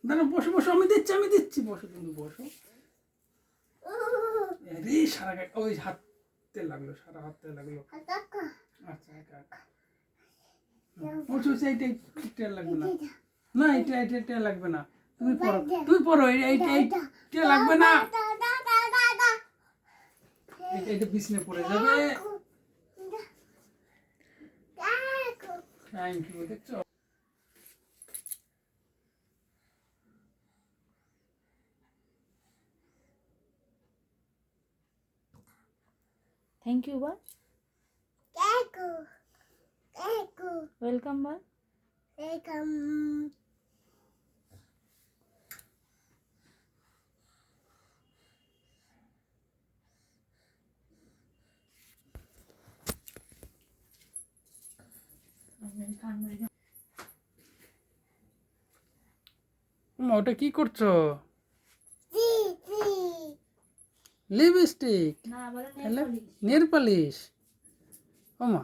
দাঁড়া বসো বসো, আমি দিচ্ছি বসো, তুমি বসো। রে সারা ওই হাতে লাগলো, সারা হাতে লাগলো। আচ্ছা এইটা লাগবে না, না এটা লাগবে না, তুমি পড়ো এইটা লাগবে না, এটা বিছনে পড়ে যাবে। Thank you. দেখছো থ্যাংক ইউ বল, ওয়েলকাম বল। ওটা কি করছো? লিপস্টিক, না বলে নেল পালিশ। ওমা